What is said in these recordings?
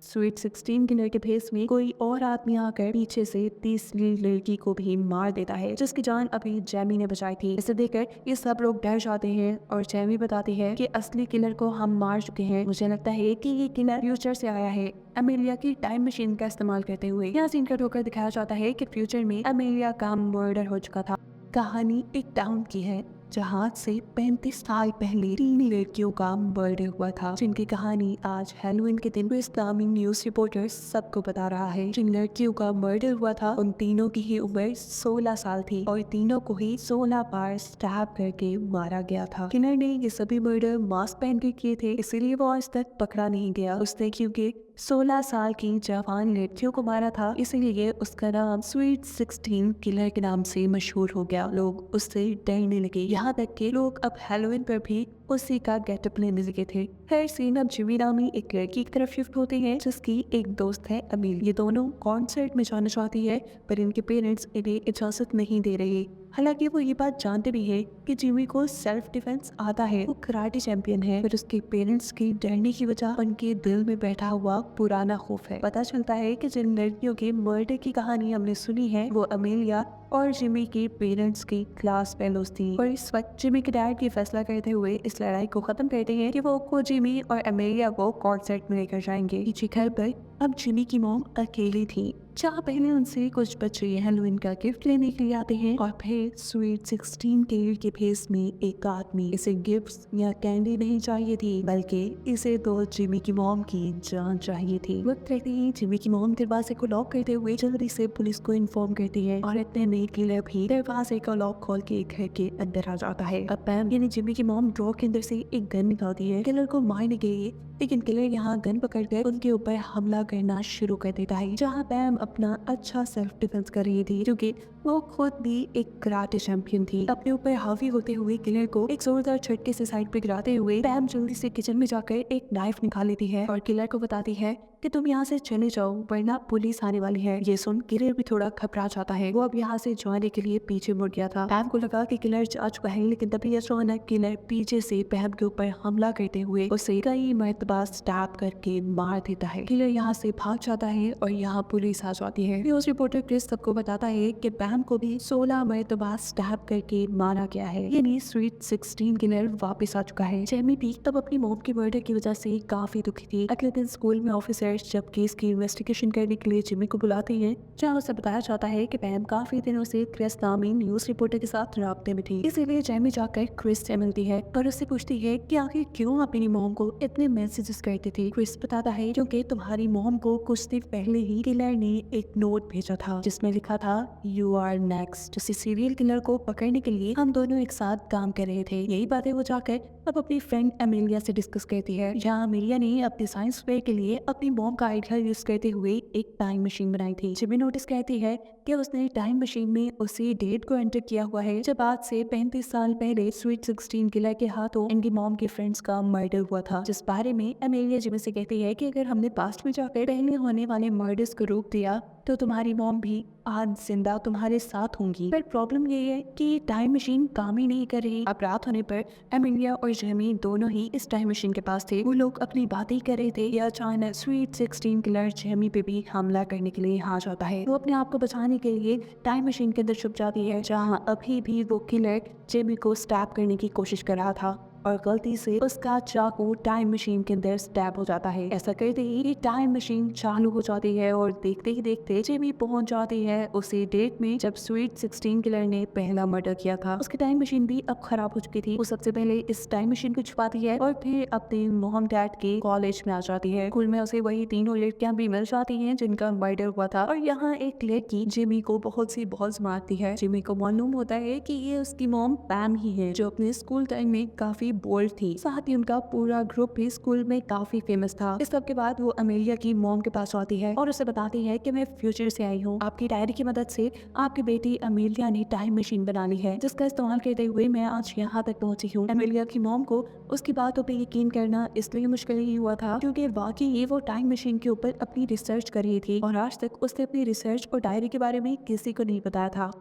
Sweet 16 killer के भेस में कोई और आदमी आकर पीछे से तीसरी लड़की को भी मार देता है जिसकी जान अभी जैमी ने बचाई थी। इसे देखकर ये सब लोग डर जाते हैं और जैमी बताती है कि असली किलर को हम मार चुके हैं। मुझे लगता है कि ये किलर फ्यूचर से आया है अमेलिया की टाइम मशीन का इस्तेमाल करते हुए। यहाँ सीन कट होकर दिखाया जाता है कि फ्यूचर में अमेलिया का मर्डर हो चुका था। कहानी एक टाउन की है जहाँ से 35 साल पहले 3 लड़कियों का मर्डर हुआ था, जिनकी कहानी आज हैलोवीन के दिन इस्लामी न्यूज रिपोर्टर सबको बता रहा है। जिन लड़कियों का मर्डर हुआ था उन तीनों की ही उम्र 16 साल थी और तीनों को ही 16 बार स्टैब करके मारा गया था। किलर ने ये सभी मर्डर मास्क पहन के किए थे, इसीलिए वो आज तक पकड़ा नहीं गया। उसने क्योंकि 16 साल की जवान लड़कियों को मारा था, इसीलिए उसका नाम स्वीट 16 किलर के नाम से मशहूर हो गया। लोग उससे डरने लगे, यहाँ तक कि लोग अब हैलोवीन पर भी उसी का गेटअप लेने लगे थे। हर सीन अब जिमी नामी एक लड़की की तरफ शिफ्ट होते हैं जिसकी एक दोस्त है अमील। ये दोनों कॉन्सर्ट में जाना चाहती है पर इनके पेरेंट्स इन्हें इजाजत नहीं दे रहे। हालांकि वो ये बात जानते भी है कि जिमी को सेल्फ डिफेंस आता है, वो कराटे चैंपियन है, पर उसके पेरेंट्स की डरने की वजह उनके दिल में बैठा हुआ पुराना खौफ है। पता चलता है कि जिन लड़कियों के मर्डर की कहानी हमने सुनी है वो अमेलिया और जिमी के पेरेंट्स की क्लास फेलोज थी। और इस वक्त जिमी के डैड ये फैसला करते हुए इस लड़ाई को खत्म करते हैं कि वो खुद जिमी और अमेलिया को कॉन्सर्ट में लेकर जाएंगे। पीछे घर पर अब जिमी की मॉम अकेली थी, जहाँ पहले उनसे कुछ बच्चे हैलोवीन का गिफ्ट लेने के लिए आते हैं और फिर स्वीट 16 के भेस में एक आदमी। इसे गिफ्ट या कैंडी नहीं चाहिए थी, बल्कि इसे तो जिमी की मॉम की जान चाहिए थी। वक्त रहते ही जिमी की मॉम दरवाजे को लॉक करते हुए जल्दी से पुलिस को इन्फॉर्म करती है और इतने में किलर भी दरवाजे का लॉक खोल के घर के अंदर आ जाता है। अब पैम यानी जिमी की मॉम ड्रॉ के अंदर से एक गन निकालती है किलर को मारने के लिए, लेकिन किलर यहाँ गन पकड़कर उनके ऊपर हमला करना शुरू कर देता है। जहाँ पैम अपना अच्छा सेल्फ डिफेंस कर रही थी क्योंकि वो खुद भी एक कराटे चैंपियन थी। अपने ऊपर हावी होते हुए किलर को एक जोरदार झटके से साइड पे गिराते हुए पैम जल्दी से किचन में जाकर एक नाइफ निकाल लेती है और किलर को बताती है कि तुम यहाँ से चले जाओ वरना पुलिस आने वाली है। ये सुन किलर भी थोड़ा घबरा जाता है। वो अब यहाँ से जाने के लिए पीछे मुड़ गया था। पैम को लगा कि किलर जा चुका है, लेकिन तभी अचानक किलर पीछे से पैम के ऊपर हमला करते हुए उसे कई मरतबा स्टैब करके मार देता है। किलर यहाँ से भाग जाता है और यहाँ पुलिस आ जाती है। न्यूज रिपोर्टर क्रिस सबको बताता है कि पैम को भी 16 मरतबा स्टैब करके मारा गया है, यानी स्वीट 16 किलर वापस आ चुका है। जेमी भी तब अपनी मॉम की मर्डर की वजह से काफी दुखी थी। अगले दिन स्कूल में ऑफिसर्स जब केस की इन्वेस्टिगेशन करने के लिए जिमी को बुलाते हैं, जहाँ उसे बताया जाता है कि पैम काफी दिनों से क्रिस नामी न्यूज रिपोर्टर के साथ राब्ते में थी। इसीलिए जेमी जाकर क्रिस से मिलती है और उससे पूछती है कि आखिर क्यों अपनी मॉम को इतने मैसेजेस करती थी। क्रिस बताता है क्योंकि तुम्हारी मॉम को कुछ दिन पहले ही किलर ने एक नोट भेजा था जिसमें लिखा था यू आर नेक्स्ट। उसी सीरियल किलर को पकड़ने के लिए हम दोनों एक साथ काम कर रहे थे। यही बातें वो जाकर अब अपनी फ्रेंड अमेलिया से डिस्कस करती है। जहाँ अमेलिया ने अपने साइंस फेयर के लिए अपनी मॉम का आइडिया यूज करते हुए एक टाइम मशीन बनाई थी। जिमी नोटिस करती है कि उसने टाइम मशीन में उसी डेट को एंटर किया हुआ है जब आज से 35 साल पहले स्वीट 16 किलर के हाथों इनकी मॉम के फ्रेंड्स का मर्डर हुआ था। जिस बारे में अमेलिया जिमी से कहती है कि अगर हमने पास्ट में जाकर पहले होने वाले मर्डर्स को रोक दिया तो तुम्हारी मॉम भी आज जिंदा तुम्हारे साथ होंगी। पर प्रॉब्लम ये है कि टाइम मशीन काम ही नहीं कर रही। अब रात होने पर अमेलिया और जेमी दोनों ही इस टाइम मशीन के पास थे। वो लोग अपनी बातें कर रहे थे या अचानक स्वीट 16 किलर जेमी पे भी हमला करने के लिए आ जाता है। वो अपने आप को बचाने के लिए टाइम मशीन के अंदर छुप जाती है, जहाँ अभी भी वो किलर जेमी को स्टैब करने की कोशिश कर रहा था और गलती से उसका चाकू टाइम मशीन के अंदर स्टैब हो जाता है। ऐसा करते ही टाइम मशीन चालू हो जाती है और देखते ही देखते जेमी पहुंच जाती है उसी डेट में जब स्वीट 16 किलर ने पहला मर्डर किया था। उसकी टाइम मशीन भी अब खराब हो चुकी थी। वो सबसे पहले इस टाइम मशीन को छुपाती है और फिर अपने मोहम डैड के कॉलेज में आ जाती है। स्कूल में उसे वही तीनों लड़कियां भी मिल जाती हैं जिनका मर्डर हुआ था और यहाँ एक लड़की जेमी को बहुत मारती है। जेमी को मालूम होता है कि ये उसकी मॉम पैम ही है जो अपने स्कूल टाइम में काफी बोल्ड थी। साथ ही उनका पूरा ग्रुप भी स्कूल में काफी फेमस था। इस सब के बाद वो अमेलिया की मॉम के पास आती है और उसे बताती है कि मैं फ्यूचर से आई हूँ। आपकी डायरी की मदद से आपकी बेटी अमेलिया ने टाइम मशीन बना ली है जिसका इस्तेमाल करते हुए मैं आज यहाँ तक पहुंची हूँ। अमेलिया की मॉम को उसकी बातों पे यकीन करना इसलिए मुश्किल ही हुआ था क्योंकि वाकई ये वो टाइम मशीन के ऊपर अपनी रिसर्च कर रही थी और आज तक उसने अपनी रिसर्च और डायरी के बारे में किसी को नहीं बताया था।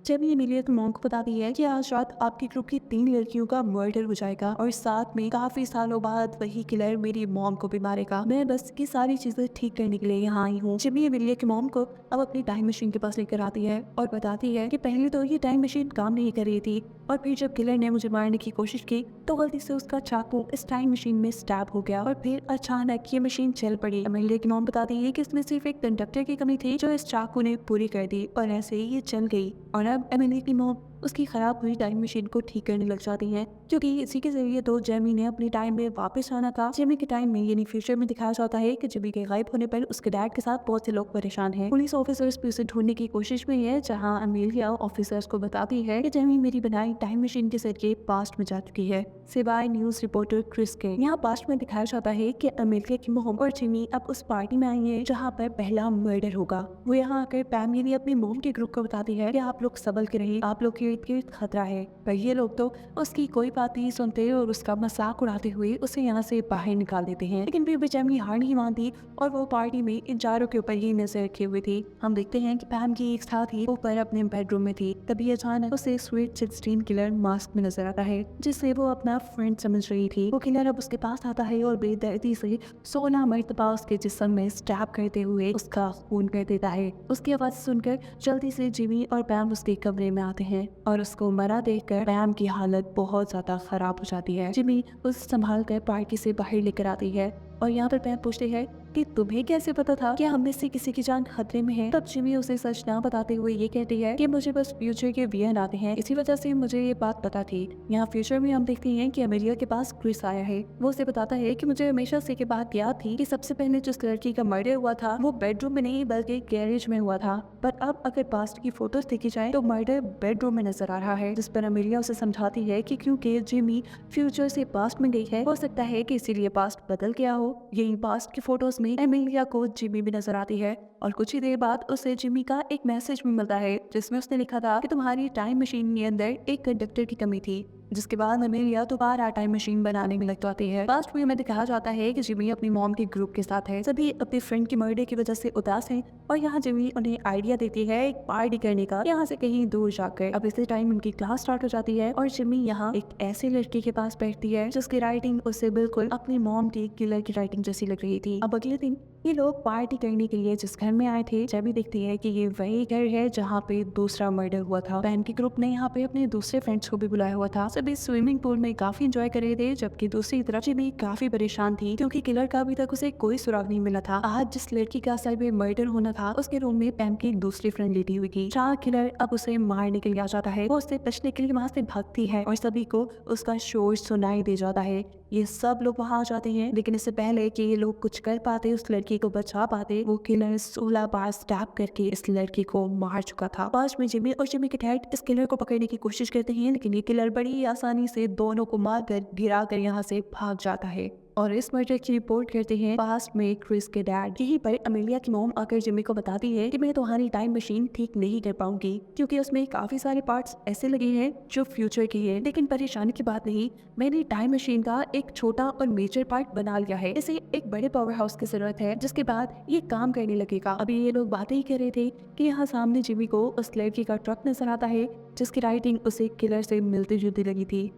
जेमी एमिलिया की मॉम को बताती है कि आज रात आपके ग्रुप की 3 लड़कियों का मर्डर हो जाएगा और साथ में काफी सालों बाद वही किलर मेरी मॉम को भी मारेगा। मैं बस ये सारी चीजें ठीक करने के लिए यहाँ आई हूँ। जेमी एमिलिया की मॉम को अब अपनी टाइम मशीन के पास लेकर आती है और बताती है कि पहले तो ये टाइम मशीन काम नहीं कर रही थी और फिर जब किलर ने मुझे मारने की कोशिश की तो गलती से उसका चाकू इस टाइम मशीन में स्टैब हो गया और फिर अचानक ये मशीन चल पड़ी। एमिलिया की मॉम बताती है कि इसमें सिर्फ एक कंडक्टर की कमी थी जो इस चाकू ने पूरी कर दी और ऐसे ही ये चल गई। और अब एमिलिया की मॉम उसकी खराब हुई टाइम मशीन को ठीक करने लग जाती हैं, क्योंकि इसी के जरिए तो जेमी ने अपने टाइम में वापस आना था। जेमी के टाइम में यानी फ्यूचर में दिखाया जाता है कि जेमी के गायब होने पर उसके डैड के साथ बहुत से लोग परेशान हैं। पुलिस ऑफिसर्स भी उसे ढूंढने की कोशिश में है, जहां एमिलिया ऑफिसर्स को बताती है कि जेमी मेरी बनाई टाइम मशीन के जरिए पास्ट में जा चुकी है, सिवाय न्यूज रिपोर्टर क्रिस के। यहाँ पास्ट में दिखाया जाता है कि एमिलिया की मोम और जेमी अब उस पार्टी में आई है जहाँ पर पहला मर्डर होगा। वो यहाँ आकर पैम यानी अपनी मोम के ग्रुप को बताती है कि आप लोग संभल के रहिए, आप लोग के इर्द खतरा है। पर ये लोग तो उसकी कोई बात नहीं सुनते और उसका मजाक उड़ाते हुए उसे यहाँ से बाहर निकाल देते हैं। लेकिन फिर भी जेमी हार नहीं मानती और वो पार्टी में इन चारों के ऊपर ही नजर रखे हुए थी। हम देखते हैं कि पैम की एक साथी ऊपर अपने बेडरूम में थी, तभी अचानक उसे स्वीट 16 किलर मास्क में नजर आता है, जिससे वो अपना फ्रेंड समझ रही थी। वो किलर अब उसके पास आता है और बेदर्दी से 16 मरतबा उसके जिस्म में स्टैब करते हुए उसका खून कर देता है। उसकी आवाज सुनकर जल्दी से जिमी और पैम उसके कमरे में आते हैं और उसको मरा देखकर पैम की हालत बहुत ज्यादा खराब हो जाती है। जिमी उसे संभाल कर पार्टी से बाहर लेकर आती है और यहाँ पर पैम पूछती है कि तुम्हें कैसे पता था कि हम में से किसी की जान खतरे में है। तब जिमी उसे सच ना बताते हुए ये कहती है कि मुझे बस फ्यूचर के वियन आते हैं, इसी वजह से मुझे ये बात पता थी। यहाँ फ्यूचर में हम देखते हैं कि एमिलिया के पास क्रिस आया है। वो उसे बताता है कि मुझे हमेशा से के बात याद थी कि सबसे पहले जिस लड़की का मर्डर हुआ था वो बेडरूम में नहीं बल्कि गैरेज में हुआ था, पर अब अगर पास्ट की फोटोज देखी जाए तो मर्डर बेडरूम में नजर आ रहा है। जिस पर एमिलिया उसे समझाती है कि क्योंकि जिमी फ्यूचर से पास्ट में गई है, हो सकता है कि इसीलिए पास्ट बदल गया हो। यही पास्ट की फोटोज में एमिलिया को जिमी भी नजर आती है और कुछ ही देर बाद उसे जिमी का एक मैसेज भी मिलता है जिसमें उसने लिखा था कि तुम्हारी टाइम मशीन के अंदर एक कंडक्टर की कमी थी। जिसके बाद एमिलिया दोबारा टाइम मशीन बनाने में लग जाती है। पास्ट में हमें दिखाया जाता है कि जिमी अपनी मॉम के ग्रुप के साथ है, सभी अपने फ्रेंड के मर्डर की वजह से उदास हैं और यहाँ जिमी उन्हें आइडिया देती है एक पार्टी करने का यहाँ से कहीं दूर जाकर। अब इसी टाइम उनकी क्लास स्टार्ट हो जाती है और जिमी यहाँ एक ऐसे लड़की के पास बैठती है जिसकी राइटिंग उसे बिल्कुल अपनी मॉम की किलर की राइटिंग जैसी लग रही थी। अब अगले दिन ये लोग पार्टी करने के लिए जिस घर में आए थे, जेमी देखती है कि ये वही घर है जहाँ पे दूसरा मर्डर हुआ था। पैम के ग्रुप ने यहाँ पे अपने दूसरे फ्रेंड्स को भी बुलाया हुआ था। सभी स्विमिंग पूल में काफी एंजॉय कर रहे थे, जबकि दूसरी तरफ जिमी काफी परेशान थी क्योंकि किलर का अभी तक उसे कोई सुराग नहीं मिला था। आज जिस लड़की का असल में मर्डर होना था उसके रूम में पैम की एक दूसरी फ्रेंड लेटी हुई थी। जहाँ किलर अब उसे मारने के लिए आ जाता है, वो उससे बचने के लिए वहाँ से भागती है और सभी को उसका शोर सुनाई दे जाता है। ये सब लोग वहाँ आ जाते हैं, लेकिन इससे पहले कि ये लोग कुछ कर पाते, उस लड़की को बचा पाते, वो किलर 16 बार स्टैब करके इस लड़की को मार चुका था। पास में जिमी और जिमी के डैड इस किलर को पकड़ने की कोशिश करते हैं, लेकिन ये किलर बड़ी आसानी से दोनों को मारकर गिरा कर यहाँ से भाग जाता है और इस मर्डर की रिपोर्ट करते हैं पास्ट में क्रिस के डैड। यहीं पर एमिलिया की मॉम आकर जिमी को बताती है कि मैं तुम्हारी टाइम मशीन ठीक नहीं कर पाऊंगी क्योंकि उसमें काफी सारे पार्ट्स ऐसे लगे हैं जो फ्यूचर के हैं। लेकिन परेशानी की बात नहीं, मैंने टाइम मशीन का एक छोटा और मेजर पार्ट बना लिया है। इसे एक बड़े पावर हाउस की जरूरत है जिसके बाद ये काम करने लगेगा। अभी ये लोग बातें ही कर रहे थे कि यहाँ सामने जिमी को उस लड़की का ट्रक नजर आता है जिसकी राइटिंग उसे किलर से मिलती जुलती लगी थी।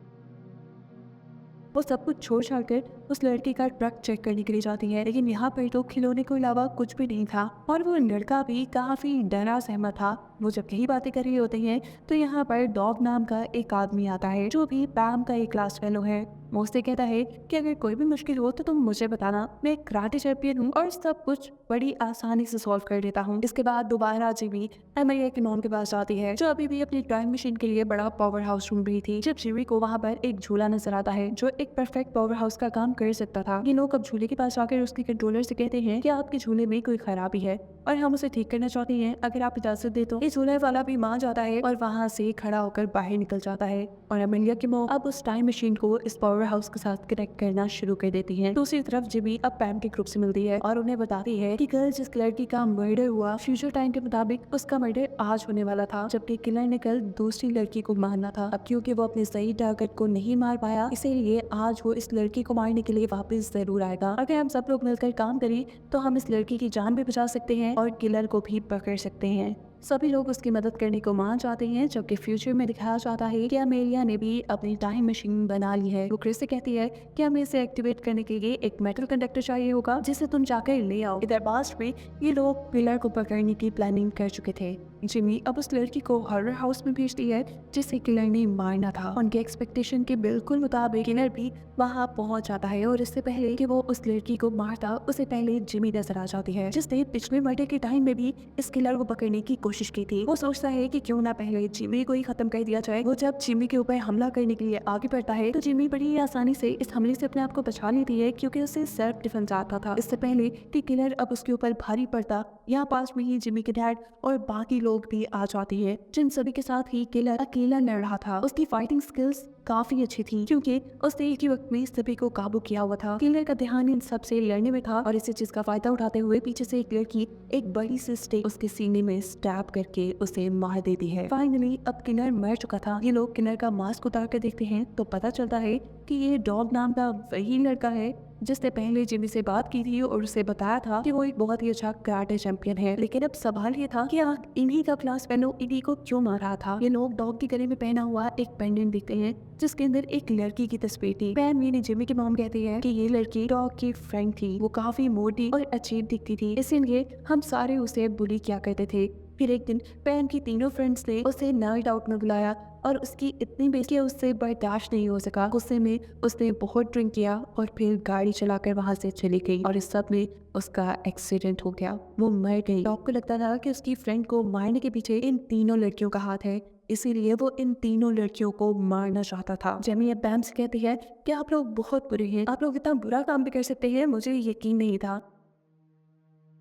वो सब कुछ छोड़ छाड़ कर उस लड़की का ट्रक चेक करने के लिए जाती है, लेकिन यहाँ पर तो खिलौने के अलावा कुछ भी नहीं था और वो लड़का भी काफी डरा सहमा था। वो जब यही बातें कर रही होते हैं तो यहाँ पर डॉग नाम का एक आदमी आता है जो भी पैम का एक क्लास फेलो है। वो उससे कहता है कि अगर कोई भी मुश्किल हो तो तुम मुझे बताना, मैं एक कराटे चैंपियन हूँ और सब कुछ बड़ी आसानी से सॉल्व कर देता हूँ। इसके बाद दोबारा जिमी एमिलिया के मॉम के पास जाती है जो अभी भी अपनी टाइम मशीन के लिए बड़ा पावर हाउस ढूंढ रही थी। जब जिमी को वहाँ पर एक झूला नजर आता है जो एक परफेक्ट पावर हाउस का काम कर सकता था। ये लोग अब झूले के पास जाकर उसके कंट्रोलर से कहते हैं कि आपके झूले में कोई खराबी है और हम उसे ठीक करना चाहते हैं, अगर आप इजाजत दे तो। ये झूले वाला भी मान जाता है और वहाँ से खड़ा होकर बाहर निकल जाता है और एमिलिया की मॉम अब उस टाइम मशीन को इस पावर हाउस के साथ कनेक्ट करना शुरू कर देती है। दूसरी तरफ जिमी अब पैम के ग्रुप से मिलती है और उन्हें बताती है कि कल जिस लड़की का मर्डर हुआ फ्यूचर टाइम के मुताबिक उसका मर्डर आज होने वाला था, जबकि किलर ने कल दूसरी लड़की को मारना था। अब क्योंकि वो अपने सही टारगेट को नहीं मार पाया, इसीलिए आज वो इस लड़की को मारने के लिए वापस जरूर आएगा। अगर हम सब लोग मिलकर काम करें तो हम इस लड़की की जान भी बचा सकते हैं और किलर को भी पकड़ सकते हैं। सभी लोग उसकी मदद करने को मान जाते हैं, जबकि फ्यूचर में दिखाया जाता है कि अमेलिया ने भी अपनी टाइम मशीन बना ली है। वो क्रिस से कहती है कि हमें इसे एक्टिवेट करने के लिए एक मेटल कंडक्टर चाहिए होगा जिसे तुम जाकर ले आओ। इधर पास्ट में ये लोग किलर को पकड़ने की प्लानिंग कर चुके थे। जिमी अब उस लड़की को हॉरर हाउस में भेजती है जिसे किलर ने मारना था। उनके एक्सपेक्टेशन के बिल्कुल मुताबिक किलर भी वहां पहुंच जाता है और इससे पहले कि वो उस लड़की को मारता उससे पहले जिमी नजर आ जाती है, जिसने पिछले मर्डर के टाइम में भी इस किलर को पकड़ने की कोशिश की थी। वो सोचता है कि क्यों ना पहले जिमी को ही खत्म कर दिया जाए। वो जब जिमी के ऊपर हमला करने के लिए आगे बढ़ता है तो जिमी बड़ी आसानी से इस हमले से अपने आप को बचा लेती है, क्योंकि उसे सेल्फ डिफेंस आता था। इससे पहले कि किलर अब उसके ऊपर भारी पड़ता, यहाँ पास में ही जिमी के डैड और बाकी लोग भी आ जाते हैं, जिन सभी के साथ ही किलर अकेला लड़ रहा था। उसकी फाइटिंग स्किल्स काफी अच्छी थी, क्योंकि उसने एक ही वक्त में सभी को काबू किया हुआ था। किलर का ध्यान इन सब से लड़ने में था और इसी चीज का फायदा उठाते हुए पीछे से एक लड़की एक बड़ी सी स्टिक उसके सीने में स्टैब करके उसे मार देती है। फाइनली अब किलर मर चुका था। ये लोग किलर का मास्क उतार कर देखते हैं तो पता चलता है कि ये डॉग नाम का वही लड़का है जिसने पहले जिमी से बात की थी और उसे बताया था कि वो एक बहुत ही अच्छा कराटे चैंपियन है। लेकिन अब सवाल ये था कि इन्हीं का क्लास फेलो इन्हीं को क्यों मार रहा था। ये लोग डॉग के गले में पहना हुआ एक पेंडेंट देखते हैं जिसके अंदर एक लड़की की तस्वीर थी। पैम यानी जिमी की मॉम कहती है कि ये लड़की डॉग की फ्रेंड थी। वो काफी मोटी और अजीब दिखती थी, इसीलिए हम सारे उसे बुली किया करते थे। फिर एक दिन पैम की तीनों फ्रेंड्स ने उसे नाइट आउट में बुलाया और उसकी इतनी बेइज्जती उससे बर्दाश्त नहीं हो सका। गुस्से में उसने बहुत ड्रिंक किया और फिर गाड़ी चलाकर वहां से चली गई और इस सब में उसका एक्सीडेंट हो गया। वो मर गई। डॉग को लगता था कि उसकी फ्रेंड को मारने के पीछे इन तीनों लड़कियों का हाथ है, इसीलिए वो इन तीनों लड़कियों को मारना चाहता था। जेमी अब पैम से कहती है कि आप लोग बहुत बुरे हैं, आप लोग इतना बुरा काम भी कर सकते हैं, मुझे यकीन नहीं था।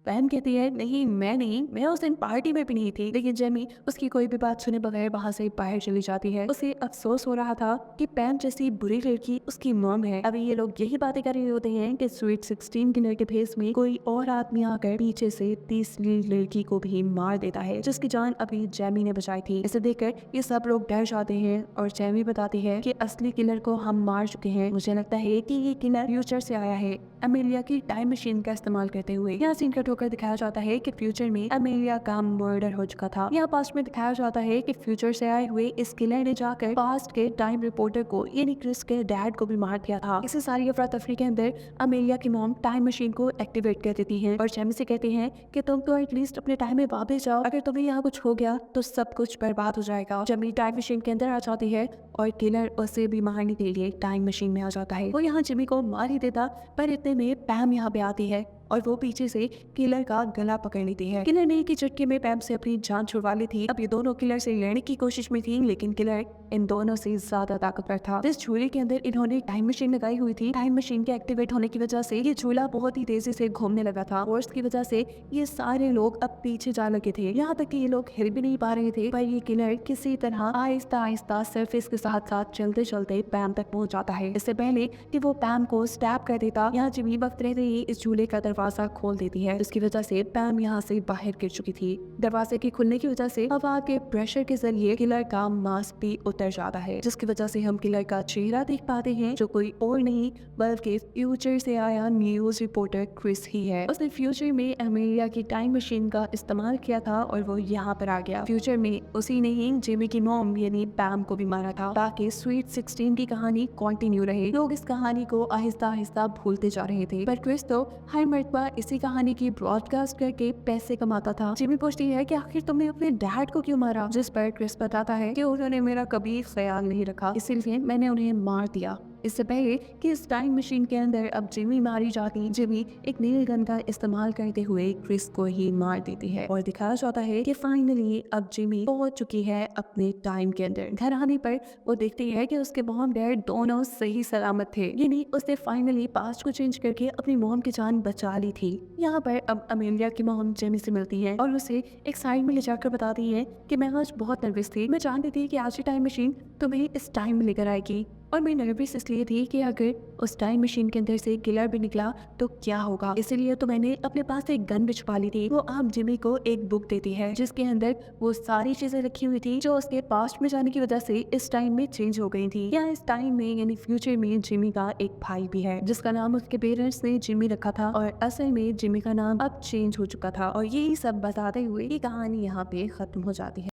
पैम कहती है नहीं मैं नहीं, मैं उस दिन पार्टी में भी नहीं थी। लेकिन जेमी उसकी कोई भी बात सुने बगैर वहां से बाहर चली जाती है। उसे अफसोस हो रहा था कि पैम जैसी बुरी लड़की उसकी मॉम है। अभी ये लोग यही बातें कर रहे होते हैं कि स्वीट 16 किलर के भेस में कोई और आदमी आकर पीछे से तीसरी लड़की को भी मार देता है जिसकी जान अभी जेमी ने बचाई थी। इसे देखकर ये सब लोग डर जाते हैं और जेमी बताती है कि असली किलर को हम मार चुके हैं। मुझे लगता है कि ये किलर फ्यूचर से आया है अमेलिया की टाइम मशीन का इस्तेमाल करते हुए। यहाँ सीन कट होकर दिखाया जाता है कि फ्यूचर में अमेलिया का मर्डर हो चुका था। यहाँ पास्ट में दिखाया जाता है कि फ्यूचर से आए हुए इस किलर ने जाकर पास्ट के टाइम रिपोर्टर को यानी क्रिस के डैड को भी मार दिया था। इसी सारी अफरा तफरी के अंदर अमेलिया की मॉम टाइम मशीन को एक्टिवेट कर देती है और जेमी से कहती है कि तुम तो एटलीस्ट अपने टाइम में वापस जाओ, अगर तुम्हें यहाँ कुछ हो गया तो सब कुछ बर्बाद हो जाएगा। जेमी टाइम मशीन के अंदर आ जाती है और किलर उसे भी मारने के लिए टाइम मशीन में आ जाता है। वो यहाँ जिमी को मार ही देता, पर इतने में पैम यहाँ पे आती है और वो पीछे से किलर का गला पकड़ लेती है। किलर ने एक ही झटके में पैम से अपनी जान छुड़वा ली थी। अब ये दोनों किलर से लड़ने की कोशिश में थी, लेकिन किलर इन दोनों से ज्यादा ताकतवर था। इस झूले के अंदर इन्होंने टाइम मशीन लगाई हुई थी। टाइम मशीन के एक्टिवेट होने की वजह से ये झूला बहुत ही तेजी से घूमने लगा था। फोर्स की वजह से ये सारे लोग अब पीछे जा लगे थे, यहाँ तक कि ये लोग हिल भी नहीं पा रहे थे। पर ये किलर किसी तरह आहिस्ता आहिस्ता सरफेस के साथ साथ चलते चलते पैम तक पहुंच जाता है। इससे पहले कि वो पैम को स्टैब कर देता, यहाँ जिमी वक्त रहते ही इस झूले का दरवाजा खोल देती है, जिसकी वजह से पैम यहाँ से बाहर गिर चुकी थी। दरवाजे के खुलने की वजह से हवा के प्रेशर के जरिए किलर का मास्क भी उतर जाता है, जिसकी वजह से हम किलर का चेहरा देख पाते हैं, जो कोई और नहीं बल्कि फ्यूचर से आया न्यूज रिपोर्टर क्रिस ही है। उसने फ्यूचर में अमेलिया की टाइम मशीन का इस्तेमाल किया था और वो यहाँ पर आ गया। फ्यूचर में उसी ने ही जिमी की मॉम यानी पैम को भी मारा था, ताकि स्वीट 16 की कहानी कंटिन्यू रहे। लोग इस कहानी को आहिस्ता आहिस्ता भूलते जा रहे थे, पर क्रिस तो हर मर्तबा इसी कहानी की ब्रॉडकास्ट करके पैसे कमाता था। जिमी पूछती है कि आखिर तुमने अपने डैड को क्यों मारा, जिस पर क्रिस बताता है कि उन्होंने मेरा कभी ख्याल नहीं रखा, इसीलिए मैंने उन्हें मार दिया। इससे पहले कि इस टाइम मशीन के अंदर अब जिमी मारी जाती, जिमी एक नील गन का इस्तेमाल करते हुए क्रिस को ही मार देती है और दिखाया जाता है कि फाइनली अब जिमी पहुंच चुकी है अपने टाइम के अंदर। घर आने पर वो देखती है कि उसके मॉम डैड दोनों सही सलामत थे, यानी उसने फाइनली पास्ट को चेंज करके अपनी मॉम की जान बचा ली थी। यहाँ पर अब अमेलिया की मॉम जिमी से मिलती है और उसे एक साइड में ले जाकर बताती है कि मैं आज बहुत नर्वस थी, मैं जानती थी कि आज की टाइम मशीन तुम्हें इस टाइम में लेकर आएगी। और मैं नर्वस इसलिए थी कि अगर उस टाइम मशीन के अंदर से किलर भी निकला तो क्या होगा, इसीलिए तो मैंने अपने पास एक गन भी छुपा ली थी। वो आप जिमी को एक बुक देती है जिसके अंदर वो सारी चीजें रखी हुई थी जो उसके पास्ट में जाने की वजह से इस टाइम में चेंज हो गई थी। या इस टाइम में यानी फ्यूचर में जिमी का एक भाई भी है जिसका नाम उसके पेरेंट्स ने जिमी रखा था और असल में जिमी का नाम अब चेंज हो चुका था। और यही सब बताते हुए ये कहानी यहाँ पे खत्म हो जाती है।